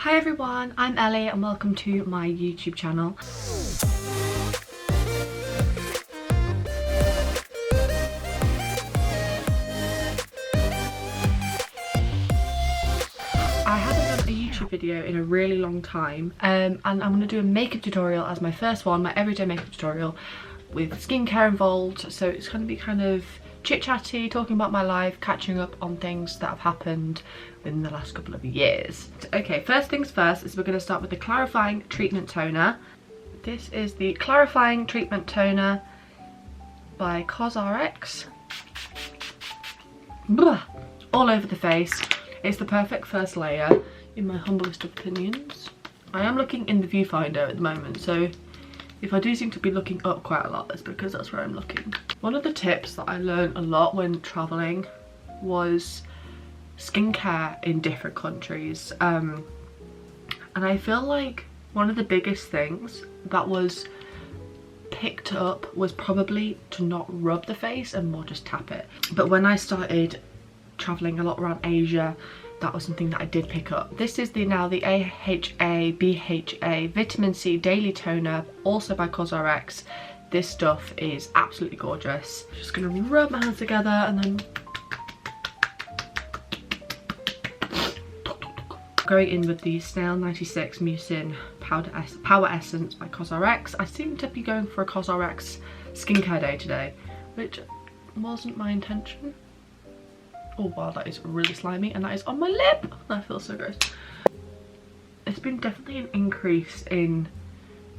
Hi everyone, I'm Ellie and welcome to my YouTube channel. I haven't done a YouTube video in a really long time and I'm going to do a makeup tutorial as my first one, my everyday makeup tutorial with skincare involved. So it's going to be kind of chit-chatty, talking about my life, catching up on things that have happened within the last couple of years. Okay, first things first is we're going to start with the Clarifying Treatment Toner. This is the Clarifying Treatment Toner by COSRX. All over the face. It's the perfect first layer, in my humblest of opinions. I am looking in the viewfinder at the moment, so if I do seem to be looking up quite a lot, it's because that's where I'm looking. One of the tips that I learned a lot when traveling was skincare in different countries. And I feel like one of the biggest things that was picked up was probably to not rub the face and more just tap it. But when I started traveling a lot around Asia, that was something that I did pick up. This is now the AHA BHA Vitamin C Daily Toner, also by COSRX. This stuff is absolutely gorgeous. I'm just gonna rub my hands together and then going in with the Snail 96 Mucin Power Essence by COSRX. I seem to be going for a COSRX skincare day today, which wasn't my intention. Oh wow, that is really slimy, and that is on my lip. That feels so gross. It's been definitely an increase in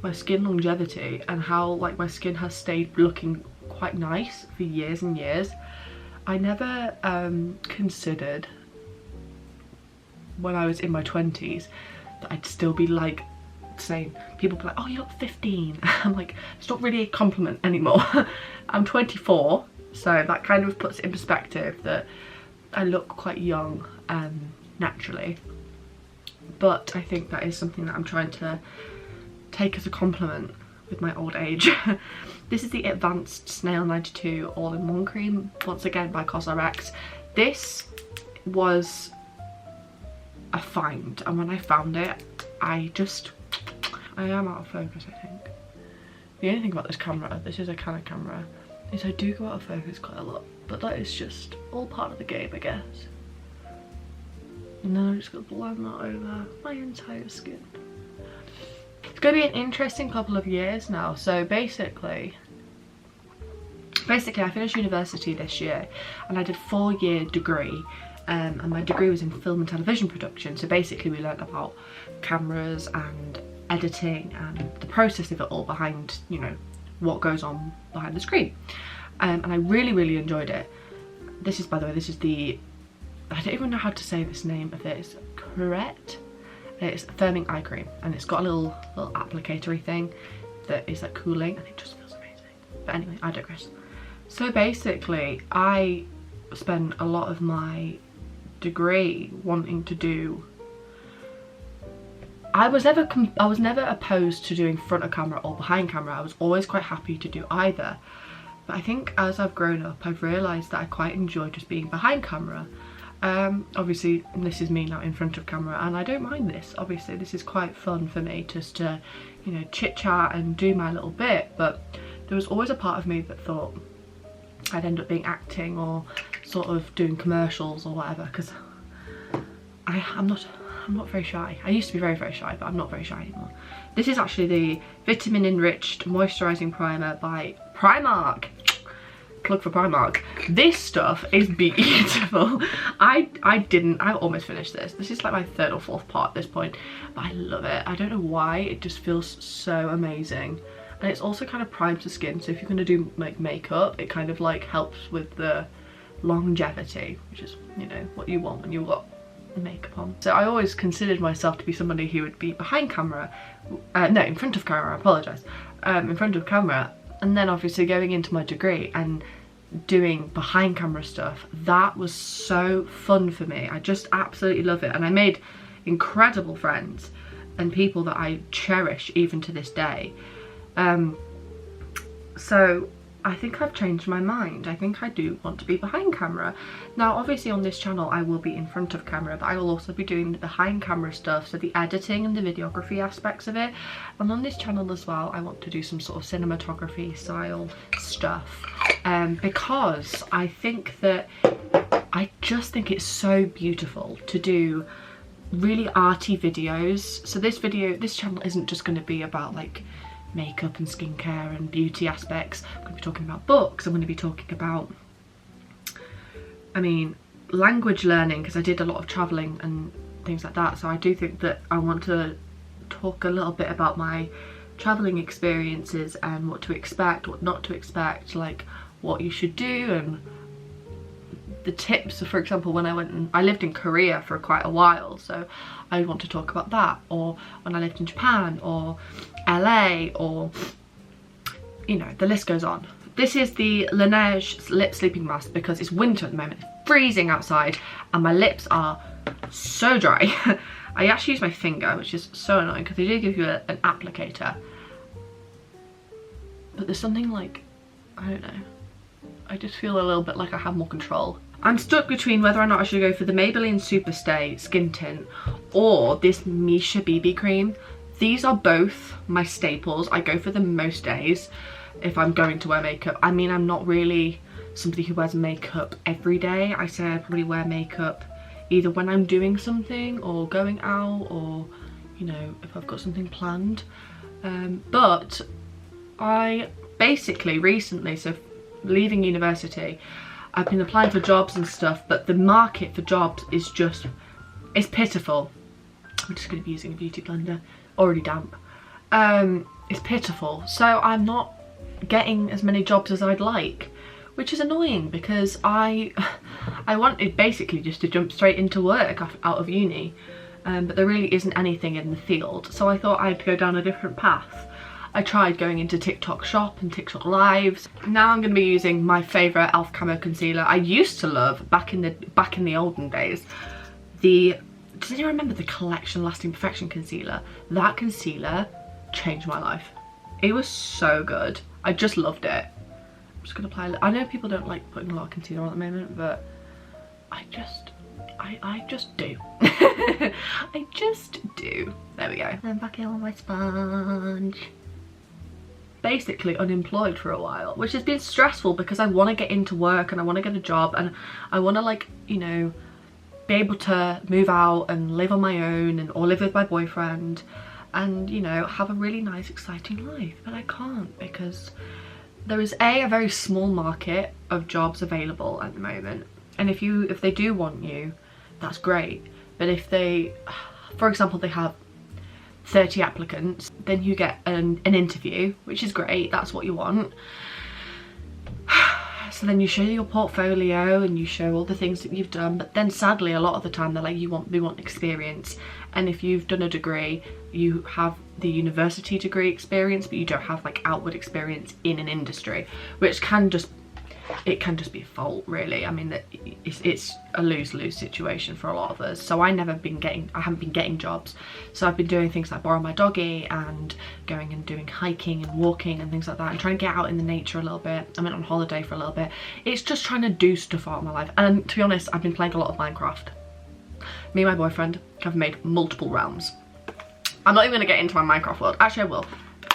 my skin longevity and how like my skin has stayed looking quite nice for years and years. I never considered when I was in my 20s that I'd still be like saying, people be like, oh, you look 15. I'm like, it's not really a compliment anymore. I'm 24, so that kind of puts it in perspective that I look quite young naturally, but I think that is something that I'm trying to take as a compliment with my old age. This is the Advanced Snail 92 All-in-One Cream, once again by COSRX. This was a find, and when I found it, I am out of focus, I think. The only thing about this camera, this is a Canon camera, is I do go out of focus quite a lot, but that is just all part of the game, I guess. And then I'm just going to blend that over my entire skin. It's going to be an interesting couple of years now. So basically I finished university this year and I did a 4-year degree, and my degree was in film and television production. So basically we learned about cameras and editing and the process of it all behind, you know, what goes on behind the screen. And I really enjoyed it. This is, by the way, this is the, I don't even know how to say this name of it. It's correct. It's firming eye cream, and it's got a little applicatory thing that is like cooling, and it just feels amazing. But anyway, I digress. So basically I spent a lot of my degree wanting to do, I was never opposed to doing front of camera or behind camera. I was always quite happy to do either. But I think as I've grown up, I've realised that I quite enjoy just being behind camera. Obviously, this is me now in front of camera, and I don't mind this. Obviously, this is quite fun for me just to, you know, chit-chat and do my little bit. But there was always a part of me that thought I'd end up being acting or sort of doing commercials or whatever, because I'm not very shy. I used to be very shy, but I'm not very shy anymore. This is actually the Vitamin Enriched Moisturising Primer by Primark. Plug for Primark. This stuff is beautiful. I almost finished this. This is like my 3rd or 4th part at this point, but I love it. I don't know why, it just feels so amazing. And it's also kind of primes the skin, so if you're gonna do like makeup, it kind of like helps with the longevity, which is, you know, what you want when you've got makeup on. So I always considered myself to be somebody who would be behind camera, no, in front of camera, I apologise, in front of camera, and then obviously going into my degree and doing behind camera stuff, that was so fun for me. I just absolutely love it, and I made incredible friends and people that I cherish even to this day. So I think I've changed my mind. I think I do want to be behind camera. Now obviously on this channel I will be in front of camera, but I will also be doing the behind camera stuff, so the editing and the videography aspects of it. And on this channel as well I want to do some sort of cinematography style stuff, because I think that I just think it's so beautiful to do really arty videos. So this channel isn't just going to be about like makeup and skincare and beauty aspects. I'm going to be talking about books. I'm going to be talking about, I mean, language learning, because I did a lot of traveling and things like that. So I do think that I want to talk a little bit about my traveling experiences and what to expect, what not to expect, like what you should do and the tips. So for example, when I lived in Korea for quite a while, so I want to talk about that, or when I lived in Japan or LA, or you know, the list goes on. This is the Laneige lip sleeping mask because it's winter at the moment, it's freezing outside and my lips are so dry. I actually use my finger, which is so annoying because they do give you an applicator, but there's something like, I don't know, I just feel a little bit like I have more control. I'm stuck between whether or not I should go for the Maybelline Superstay skin tint or this Missha BB cream. These are both my staples. I go for them most days if I'm going to wear makeup. I mean, I'm not really somebody who wears makeup every day. I say I probably wear makeup either when I'm doing something or going out, or you know, if I've got something planned. But I basically recently, so leaving university, I've been applying for jobs and stuff, but the market for jobs is just, it's pitiful. I'm just going to be using a beauty blender, already damp. It's pitiful, so I'm not getting as many jobs as I'd like, which is annoying because I wanted basically just to jump straight into work out of uni, but there really isn't anything in the field, so I thought I'd go down a different path. I tried going into TikTok Shop and TikTok Lives. Now I'm going to be using my favourite e.l.f. Camo Concealer. I used to love, back in the olden days, does anyone remember the Collection Lasting Perfection Concealer? That concealer changed my life. It was so good. I just loved it. I'm just going to apply, I know people don't like putting a lot of concealer on at the moment, but I just do. I just do. There we go. And back in on my sponge. Basically unemployed for a while, which has been stressful because I want to get into work and I want to get a job and I want to, like, you know, be able to move out and live on my own, and or live with my boyfriend and, you know, have a really nice exciting life, but I can't because there is a very small market of jobs available at the moment, and if they do want you, that's great, but if they, for example, they have 30 applicants, then you get an interview, which is great, that's what you want. So then you show your portfolio and you show all the things that you've done, but then sadly a lot of the time they're like, we want experience, and if you've done a degree, you have the university degree experience, but you don't have like outward experience in an industry, which can just be a fault, really. I mean, it's a lose-lose situation for a lot of us. So I haven't been getting jobs, so I've been doing things like borrow my doggy and going and doing hiking and walking and things like that, and trying to get out in the nature a little bit. I went on holiday for a little bit. It's just trying to do stuff out of my life, and to be honest, I've been playing a lot of Minecraft. Me and my boyfriend have made multiple realms. I'm not even going to get into my Minecraft world. Actually, I will.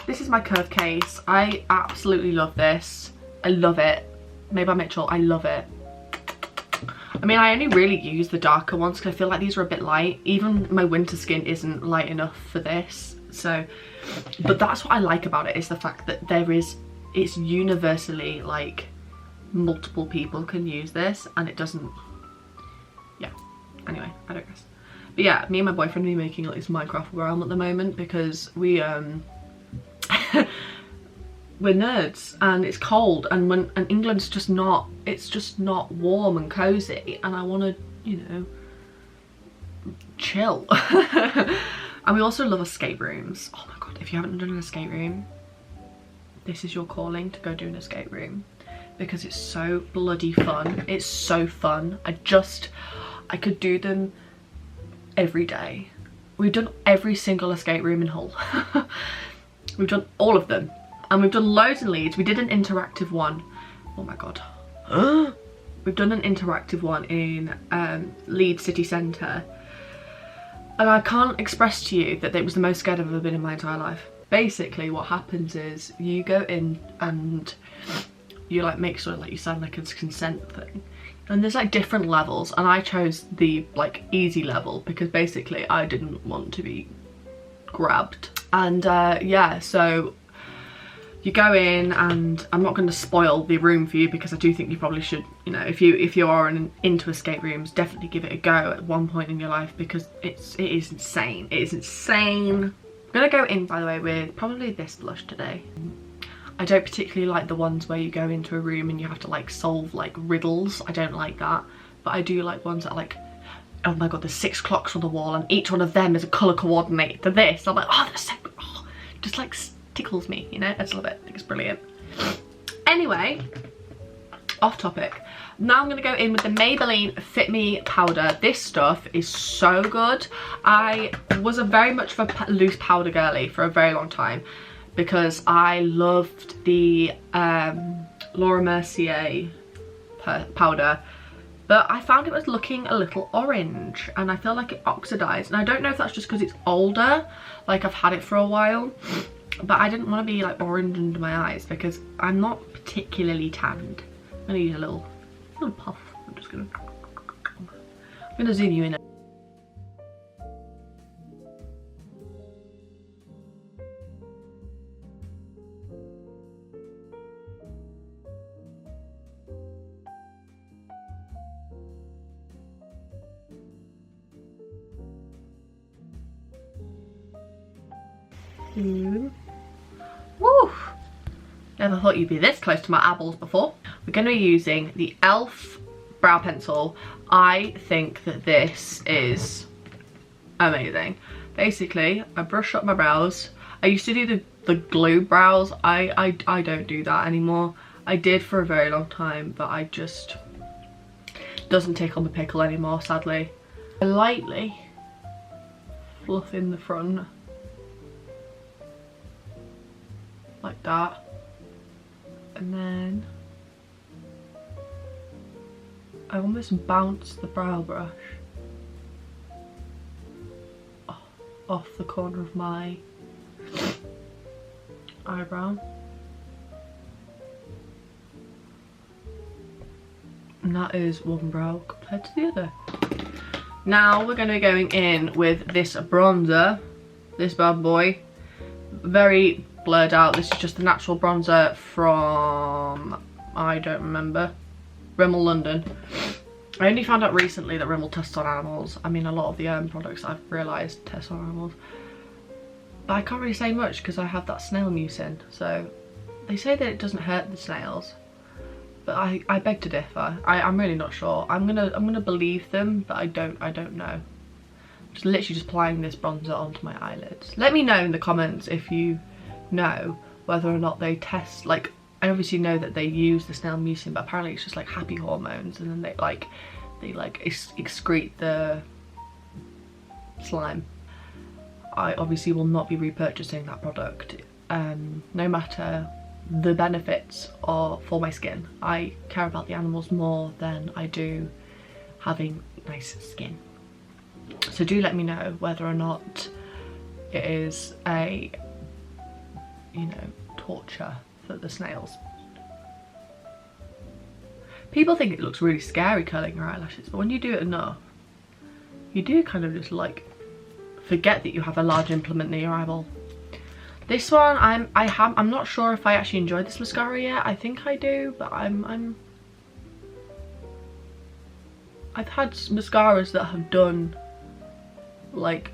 This is my curve case. I absolutely love this. I love it. Made by Mitchell. I love it. I mean, I only really use the darker ones because I feel like these are a bit light. Even my winter skin isn't light enough for this. So, but that's what I like about it, is the fact that it's universally, like, multiple people can use this and it doesn't, yeah. Anyway, I digress. But yeah, me and my boyfriend are making like this Minecraft realm at the moment because we we're nerds and it's cold, and England's just not, it's just not warm and cozy, and I want to, you know, chill. And we also love escape rooms. Oh my god, if you haven't done an escape room, this is your calling to go do an escape room, because it's so bloody fun. It's so fun. I could do them every day. We've done every single escape room in Hull. We've done all of them. And we've done loads in Leeds. We did an interactive one. Oh my god. We've done an interactive one in Leeds city centre. And I can't express to you that it was the most scared I've ever been in my entire life. Basically what happens is you go in and you like make sure like you sign like a consent thing. And there's like different levels, and I chose the like easy level because basically I didn't want to be grabbed. And yeah, so you go in, and I'm not going to spoil the room for you because I do think you probably should, you know, if you are into escape rooms, definitely give it a go at one point in your life because it is insane. It is insane. I'm gonna go in, by the way, with probably this blush today. I don't particularly like the ones where you go into a room and you have to like solve like riddles. I don't like that, but I do like ones that are like, oh my god, there's 6 clocks on the wall and each one of them is a colour coordinate to this. I'm like, oh, that's so, oh, just like tickles me, you know. I just love it. I think it's brilliant. Anyway, off topic. Now I'm going to go in with the Maybelline Fit Me powder. This stuff is so good. I was very much of a loose powder girly for a very long time because I loved the Laura Mercier powder, but I found it was looking a little orange and I feel like it oxidized, and I don't know if that's just because it's older, like I've had it for a while, but I didn't want to be like orange under my eyes because I'm not particularly tanned. I'm gonna use a little puff. I'm gonna zoom you in. Woo! Never thought you'd be this close to my eyeballs before. We're going to be using the e.l.f. brow pencil. I think that this is amazing. Basically, I brush up my brows. I used to do the glue brows. I don't do that anymore. I did for a very long time, but I just doesn't tickle the pickle anymore, sadly. I lightly fluff in the front. Like that, and then I almost bounce the brow brush off the corner of my eyebrow, and that is one brow compared to the other. Now we're going to be going in with this bronzer, this bad boy, very blurred out. This is just the natural bronzer from, I don't remember, Rimmel London. I only found out recently that Rimmel tests on animals. I mean, a lot of the products I've realised test on animals, but I can't really say much because I have that snail mucin. So they say that it doesn't hurt the snails, but I beg to differ. I'm really not sure. I'm gonna believe them, but I don't know. Just literally just applying this bronzer onto my eyelids. Let me know in the comments if you know whether or not they test, like, I obviously know that they use the snail mucin, but apparently it's just like happy hormones, and then they excrete the slime. I obviously will not be repurchasing that product, no matter the benefits for my skin. I care about the animals more than I do having nice skin. So do let me know whether or not it is a, you know, torture for the snails. People think it looks really scary curling your eyelashes, but when you do it enough, you do kind of just like forget that you have a large implement near your eyeball. This one, I'm not sure if I actually enjoyed this mascara yet. I think I do, but I've had mascaras that have done like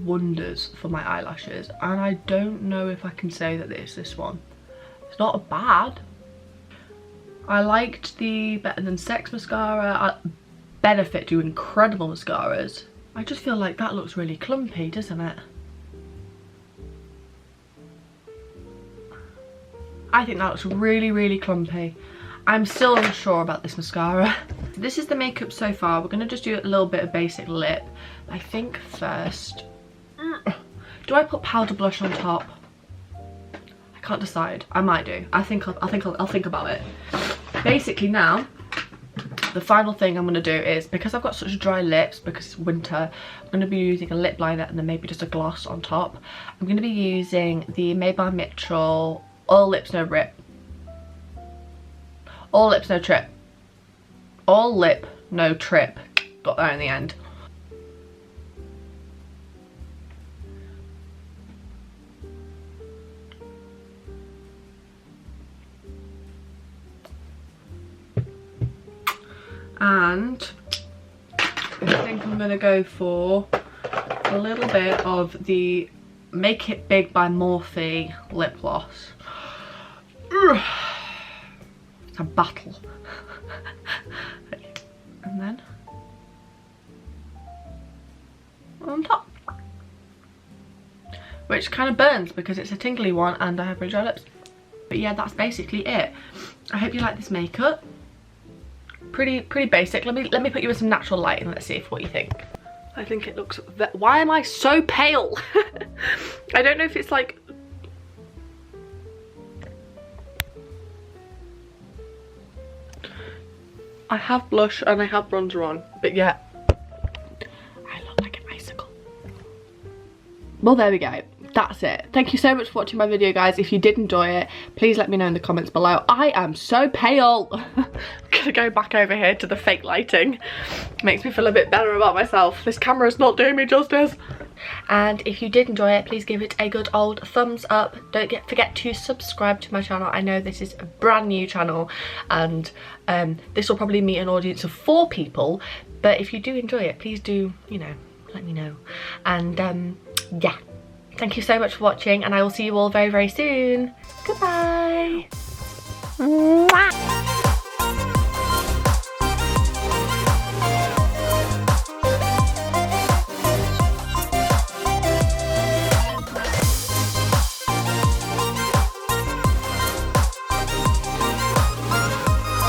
wonders for my eyelashes, and I don't know if I can say that it's this one. It's not bad. I liked the Better Than Sex mascara. Benefit do incredible mascaras. I just feel like that looks really clumpy, doesn't it? I think that looks really, really clumpy. I'm still unsure about this mascara. This is the makeup so far. We're gonna just do a little bit of basic lip. I think first, do I put powder blush on top? can't decide. I might do. I'll think about it. Basically now, the final thing I'm going to do is, because I've got such dry lips, because it's winter, I'm going to be using a lip liner and then maybe just a gloss on top. I'm going to be using the Made by Mitchell All Lips No Rip. All Lips No Trip. All Lip No Trip. Got there in the end. And I think I'm gonna go for a little bit of the Make It Big by Morphe lip gloss. It's a battle. And then on top, which kind of burns because it's a tingly one and I have really dry lips. But yeah, that's basically it. I hope you like this makeup. Pretty basic. Let me put you in some natural light and let's see what you think. I think it looks, why am I so pale? I don't know if it's like, I have blush and I have bronzer on, but yeah, I look like an icicle. Well, there we go. That's it. Thank you so much for watching my video, guys. If you did enjoy it, please let me know in the comments below. I am so pale. I'm gonna go back over here to the fake lighting. Makes me feel a bit better about myself. This camera's not doing me justice. And if you did enjoy it, please give it a good old thumbs up. Don't forget to subscribe to my channel. I know this is a brand new channel and this will probably meet an audience of 4 people, but if you do enjoy it, please do, you know, let me know. And yeah. Thank you so much for watching and I will see you all very, very soon. Goodbye. Mwah.